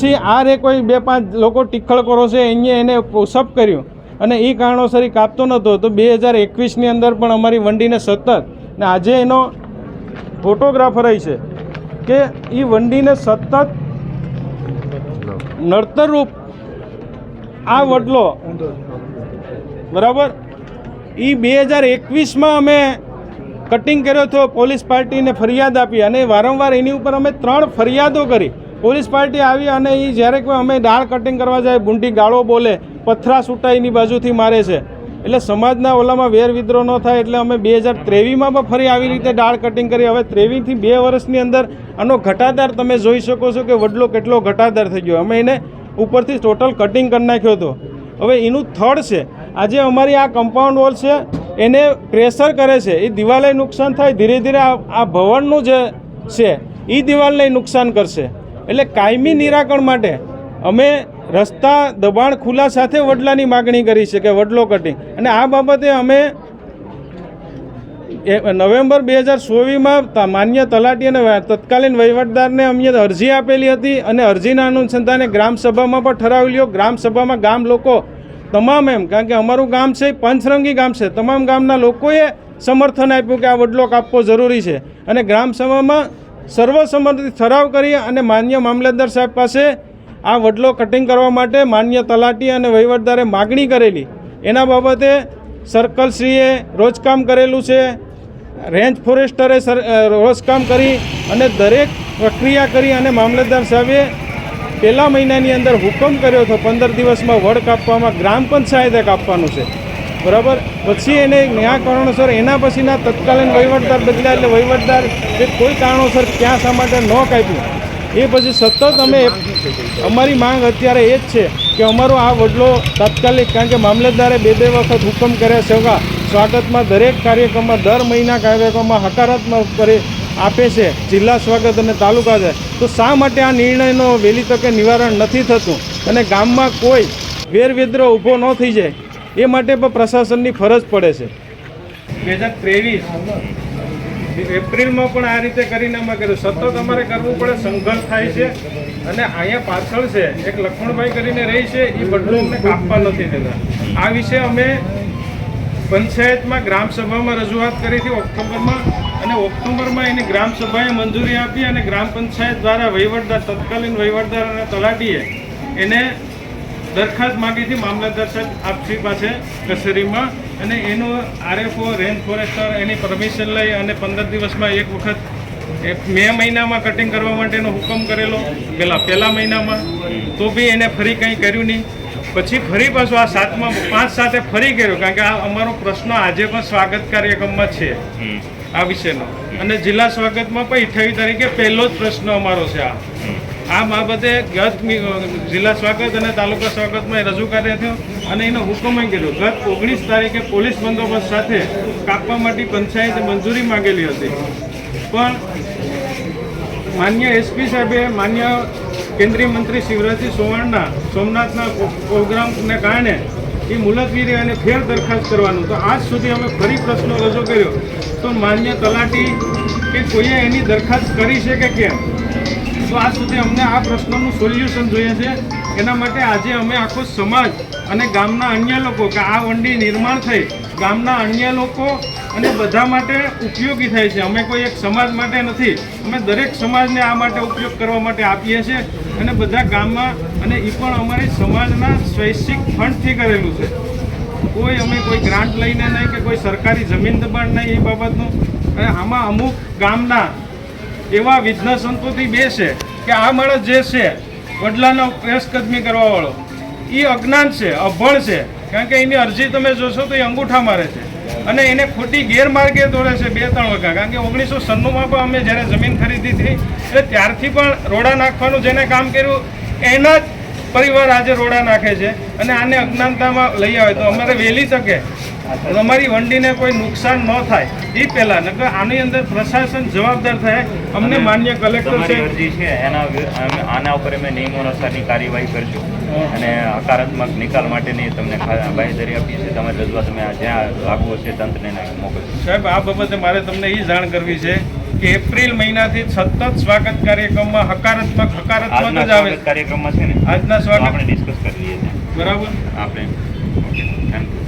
પછી આ રે કોઈ 2-5 લોકો ટીખળ કરો છે અહીંયા એને પુશઅપ કર્યું અને એ કારણોસર કાપતો નહોતો. તો 2021ની અંદર પણ અમારી વંડીને સતત ને આજે એનો ફોટોગ્રાફર છે કે એ વંડીને સતત નડતરરૂપ આ વડલો બરાબર એ 2021માં અમે કટિંગ કર્યો હતો. પોલીસ પાર્ટીને ફરિયાદ આપી અને વારંવાર એની ઉપર અમે 3 ફરિયાદો કરી. પોલીસ પાર્ટી આવી અને એ જ્યારે કોઈ અમે ડાળ કટિંગ કરવા જાય બુંડી ગાળો બોલે, પથરા છૂટાઈની બાજુથી મારે છે. એટલે સમાજના ઓલામાં વેર વિદ્રોહ ન થાય એટલે અમે 2023માં પણ ફરી આવી રીતે ડાળ કટિંગ કરી. હવે 23થી 2 વર્ષની અંદર આનો ઘટાદાર તમે જોઈ શકો છો કે વડલો કેટલો ઘટાદાર થઈ ગયો. અમે એને ઉપરથી ટોટલ કટિંગ કરી નાખ્યો હતો. હવે એનું થડ છે, આજે અમારી આ કમ્પાઉન્ડ વોલ છે એને પ્રેશર કરે છે, એ દિવાલે નુકસાન થાય, ધીરે ધીરે આ ભવનનું જે છે એ દિવાલને નુકસાન કરશે. એટલે કાયમી નિરાકરણ માટે અમે રસ્તા દબાણ ખુલ્લા સાથે વડલાની માગણી કરી છે કે વડલો કટિંગ. અને આ બાબતે અમે નવેમ્બર 2024માં માન્ય તલાટી અને તત્કાલીન વહીવટદારને અમે અરજી આપેલી હતી અને અરજીના અનુસંધાને ગ્રામસભામાં પણ ઠરાવી લ્યો. ગ્રામસભામાં ગામ લોકો તમામ કારણ કે અમારું ગામ છે પંચરંગી ગામ છે, તમામ ગામના લોકોએ સમર્થન આપ્યું કે આ વડલો કાપવો જરૂરી છે. અને ગ્રામસભામાં સર્વસંમતિ ઠરાવ કરી અને માન્ય મામલતદાર સાહેબ પાસે આ વડલો કટિંગ કરવા માટે માન્ય તલાટી અને વહીવટદારે માગણી કરેલી. એના બાબતે સર્કલશ્રીએ રોજકામ કરેલું છે, રેન્જ ફોરેસ્ટરે રોજકામ કરી અને દરેક પ્રક્રિયા કરી અને મામલતદાર સાહેબે પહેલા મહિનાની અંદર હુકમ કર્યો હતો 15 દિવસમાં વડ કાપવામાં, ગ્રામ પંચાયતે કાપવાનું છે બરાબર. પછી એને ન્યાય કારણોસર એના પછીના તત્કાલીન વહીવટદાર બદલ્યા એટલે વહીવટદાર કે કોઈ કારણોસર ક્યાં શા માટે ન કાપ્યું. એ પછી સતત અમે અમારી માંગ અત્યારે એ જ છે કે અમારો આ વડલો તાત્કાલિક, કારણ કે મામલતદારે 2 વખત હુકમ કર્યા સેવા સ્વાગતમાં દરેક કાર્યક્રમમાં દર મહિના કાર્યક્રમમાં હકારાત્મક આપે છે જિલ્લા સ્વાગત અને તાલુકા છે. તો શા માટે આ નિર્ણયનો વહેલી તકે નિવારણ નથી થતું અને ગામમાં કોઈ વેરવિદ્રોહ ઊભો ન થઈ જાય એ માટે પણ પ્રશાસનની ફરજ પડે છે. 2023 એપ્રિલમાં પણ આ રીતે કરીને અમે કર્યું. સતત અમારે કરવું પડે, સંઘર્ષ થાય છે. અને અહીંયા પાછળ છે એક લખમણભાઈ કરીને રહી છે, એ વડલો અમને કાપવા નથી દેતા. આ વિશે અમે પંચાયતમાં ગ્રામસભામાં રજૂઆત કરી હતી ઓક્ટોબરમાં, અને ઓક્ટોબરમાં એની ગ્રામસભાએ મંજૂરી આપી અને ગ્રામ પંચાયત દ્વારા વહીવટદાર, તત્કાલીન વહીવટદાર અને તલાટીએ એને દરખાસ્ત માગી હતી મામલતદાર સાહેબ આપસી પાસે કચેરીમાં. અને એનું આરએફઓ રેન્જ ફોરેસ્ટર એની પરમિશન લઈ અને 15 દિવસમાં એક વખત મે મહિનામાં કટિંગ કરવા માટેનો હુકમ કરેલો પહેલા મહિનામાં. તો બી એને ફરી કંઈ કર્યું નહીં. પછી ફરી પાછું આ 5 ફરી કર્યો, કારણ કે આ અમારો પ્રશ્ન આજે પણ સ્વાગત કાર્યક્રમમાં છે આ વિશેનો. અને જિલ્લા સ્વાગતમાં પણ 28 તારીખે પહેલો જ પ્રશ્ન અમારો છે. આ બાબતે ગત જિલ્લા સ્વાગત અને તાલુકા સ્વાગતમાં રજૂ કાર્ય થયો અને એનો હુકમ કર્યો. ગત 19 તારીખે પોલીસ બંદોબસ્ત સાથે કાપવા માટે પંચાયતે મંજૂરી માંગેલી હતી, પણ માન્ય એસપી સાહેબે માન્ય કેન્દ્રીય મંત્રી શિવરાજસિંહ ચૌહાણના સોમનાથના પ્રોગ્રામને કારણે એ મુલતવી અને ફેર દરખાસ્ત કરવાનું. તો આજ સુધી અમે ફરી પ્રશ્નો રજૂ કર્યો તો માન્ય તલાટી કે કોઈએ એની દરખાસ્ત કરી છે કે કેમ, તો આજ સુધી અમને આ પ્રશ્નનું સોલ્યુશન જોઈએ છે. એના માટે આજે અમે આખો સમાજ અને ગામના અન્ય લોકો, કે આ વંડી નિર્માણ થઈ ગામના અન્ય લોકો અને બધા માટે ઉપયોગી થાય છે. અમે કોઈ એક સમાજ માટે નથી, અમે દરેક સમાજને આ માટે ઉપયોગ કરવા માટે આપીએ છીએ. અને બધા ગામમાં, અને એ પણ અમારી સમાજના સ્વૈચ્છિક ફંડથી કરેલું છે. કોઈ અમે કોઈ ગ્રાન્ટ લઈને નહીં કે કોઈ સરકારી જમીન દબાણ નહીં એ બાબતનું. અને આમાં અમુક ગામના એવા વિઘ્ન સંતોથી બે છે કે આ માણસ જે છે વડલાનો પેશકદમી કરવાવાળો એ અજ્ઞાન છે, અભણ છે. કારણ કે એની અરજી તમે જોશો તો એ અંગૂઠા મારે છે અને એને ખોટી ગેરમાર્ગે દોડે છે 2-3 વખત. કારણ કે 1996માં પણ અમે જ્યારે જમીન ખરીદી હતી એટલે ત્યારથી પણ રોડા નાખવાનું જેને કામ કર્યું એના જ પરિવાર આજે રોડા નાખે છે. અને આને અજ્ઞાનતામાં લઈ આવે તો અમારે વહેલી તકે અમારી વંડીને કોઈ નુકસાન ન થાય એ પહેલાં, નકર આની અંદર પ્રશાસન જવાબદાર થાય. અમને માન્ય કલેક્ટર છે આના ઉપર અમે નિયમો અનુસારની કાર્યવાહી કરશું અને હકારાત્મક નિકાલ માટેની તમને બાંહેધરી આપીએ છીએ. તમારી રજૂઆત તમે જ્યાં લાગુ હશે તંત્રને મોકલશું. સાહેબ, આ બાબતે મારે તમને એ જાણ કરવી છે કે એપ્રિલ મહિનાથી સતત સ્વાગત કાર્યક્રમમાં હકારાત્મક આજના જ આવે સ્વાગત કાર્યક્રમમાં છે ને આજના તો સ્વાગત આપણે ડિસ્કસ કરી લઈએ છીએ બરાબર આપણે ઓકે થેન્ક યુ